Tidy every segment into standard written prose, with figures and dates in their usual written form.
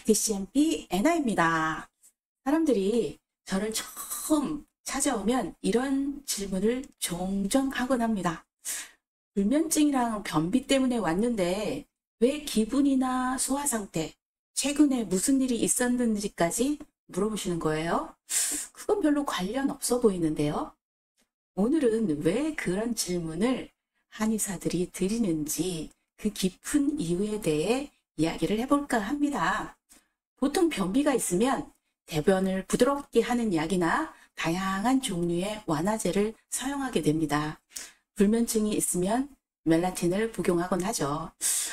TCMP 애나입니다. 사람들이 저를 처음 찾아오면 이런 질문을 종종 하곤 합니다. 불면증이랑 변비 때문에 왔는데 왜 기분이나 소화 상태, 최근에 무슨 일이 있었는지까지 물어보시는 거예요. 그건 별로 관련 없어 보이는데요. 오늘은 왜 그런 질문을 한의사들이 드리는지 그 깊은 이유에 대해 이야기를 해볼까 합니다. 보통 변비가 있으면 대변을 부드럽게 하는 약이나 다양한 종류의 완화제를 사용하게 됩니다. 불면증이 있으면 멜라틴을 복용하곤 하죠.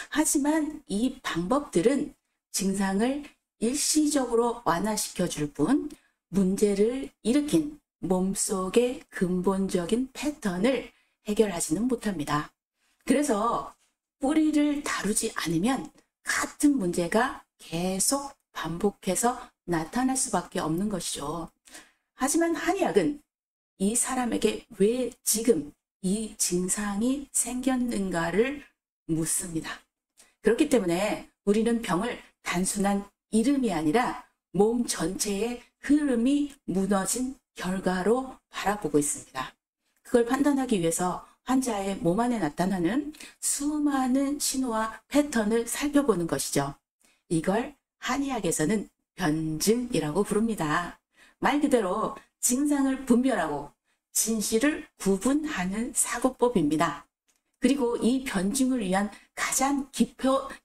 하지만 이 방법들은 증상을 일시적으로 완화시켜 줄 뿐 문제를 일으킨 몸속의 근본적인 패턴을 해결하지는 못합니다. 그래서 뿌리를 다루지 않으면 같은 문제가 계속 반복해서 나타날 수밖에 없는 것이죠. 하지만 한의학은 이 사람에게 왜 지금 이 증상이 생겼는가를 묻습니다. 그렇기 때문에 우리는 병을 단순한 이름이 아니라 몸 전체의 흐름이 무너진 결과로 바라보고 있습니다. 그걸 판단하기 위해서 환자의 몸 안에 나타나는 수많은 신호와 패턴을 살펴보는 것이죠. 이걸 한의학에서는 변증이라고 부릅니다. 말 그대로 증상을 분별하고 진실을 구분하는 사고법입니다. 그리고 이 변증을 위한 가장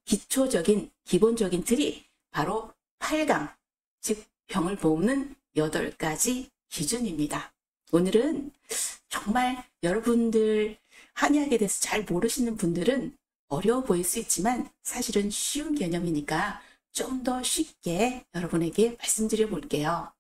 기초적인 기본적인 틀이 바로 8강, 즉 병을 뽑는 8가지 기준입니다. 오늘은 정말 여러분들 한의학에 대해서 잘 모르시는 분들은 어려워 보일 수 있지만 사실은 쉬운 개념이니까 좀 더 쉽게 여러분에게 말씀드려 볼게요.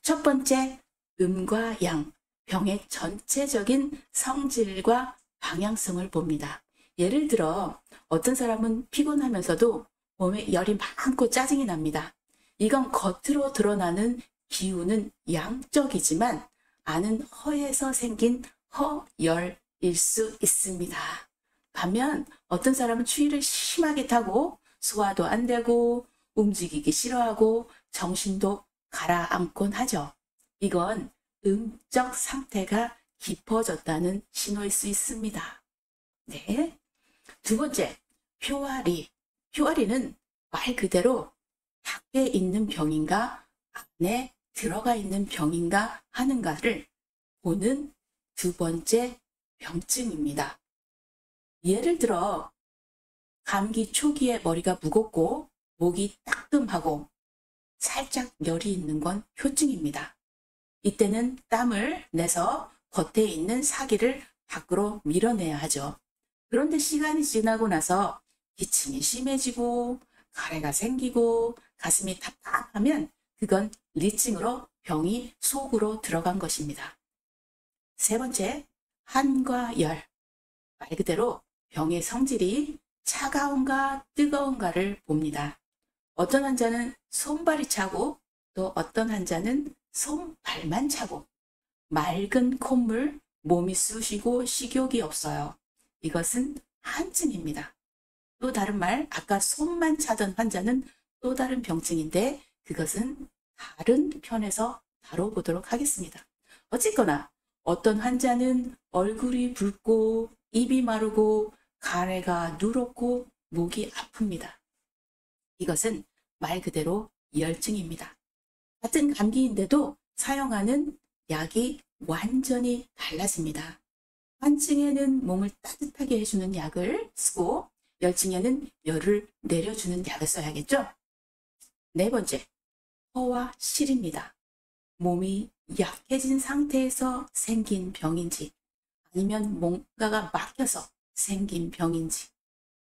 첫 번째, 음과 양, 병의 전체적인 성질과 방향성을 봅니다. 예를 들어 어떤 사람은 피곤하면서도 몸에 열이 많고 짜증이 납니다. 이건 겉으로 드러나는 기운은 양적이지만 안은 허에서 생긴 허열일 수 있습니다. 반면 어떤 사람은 추위를 심하게 타고 소화도 안 되고 움직이기 싫어하고 정신도 가라앉곤 하죠. 이건 음적 상태가 깊어졌다는 신호일 수 있습니다. 네. 두 번째, 표화리. 표화리는 말 그대로 밖에 있는 병인가 안에 들어가 있는 병인가 하는가를 보는 두 번째 병증입니다. 예를 들어 감기 초기에 머리가 무겁고 목이 따끔하고 살짝 열이 있는 건 효증입니다. 이때는 땀을 내서 겉에 있는 사기를 밖으로 밀어내야 하죠. 그런데 시간이 지나고 나서 기침이 심해지고 가래가 생기고 가슴이 답답하면 그건 리칭으로 병이 속으로 들어간 것입니다. 세 번째, 한과 열. 말 그대로 병의 성질이 차가운가 뜨거운가를 봅니다. 어떤 환자는 손발이 차고 또 어떤 환자는 손발만 차고 맑은 콧물, 몸이 쑤시고 식욕이 없어요. 이것은 한증입니다. 또 다른 말, 아까 손만 차던 환자는 또 다른 병증인데 그것은 다른 편에서 다뤄보도록 하겠습니다. 어쨌거나 어떤 환자는 얼굴이 붉고 입이 마르고 가래가 누렇고 목이 아픕니다. 이것은 말 그대로 열증입니다. 같은 감기인데도 사용하는 약이 완전히 달라집니다. 환증에는 몸을 따뜻하게 해주는 약을 쓰고 열증에는 열을 내려주는 약을 써야겠죠? 네 번째, 허와 실입니다. 몸이 약해진 상태에서 생긴 병인지 아니면 뭔가가 막혀서 생긴 병인지.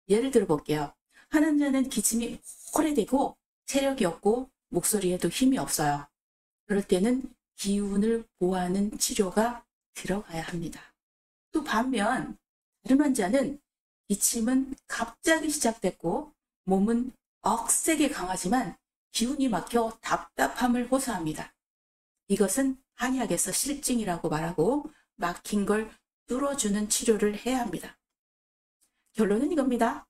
예를 들어 볼게요. 한 환자는 기침이 오래되고 체력이 없고 목소리에도 힘이 없어요. 그럴 때는 기운을 보하는 치료가 들어가야 합니다. 또 반면 다른 환자는 기침은 갑자기 시작됐고 몸은 억세게 강하지만 기운이 막혀 답답함을 호소합니다. 이것은 한의학에서 실증이라고 말하고 막힌 걸 뚫어주는 치료를 해야 합니다. 결론은 이겁니다.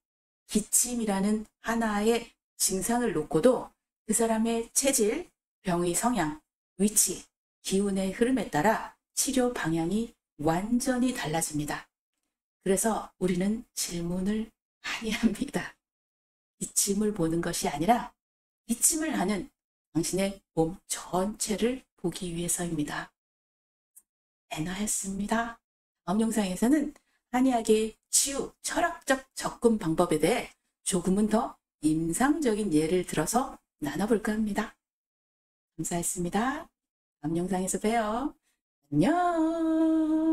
기침이라는 하나의 증상을 놓고도 그 사람의 체질, 병의 성향, 위치, 기운의 흐름에 따라 치료 방향이 완전히 달라집니다. 그래서 우리는 질문을 많이 합니다. 기침을 보는 것이 아니라 기침을 하는 당신의 몸 전체를 보기 위해서입니다. 애나였습니다. 다음 영상에서는 한의학의 치유, 철학적 접근 방법에 대해 조금은 더 임상적인 예를 들어서 나눠볼까 합니다. 감사했습니다. 다음 영상에서 봬요. 안녕.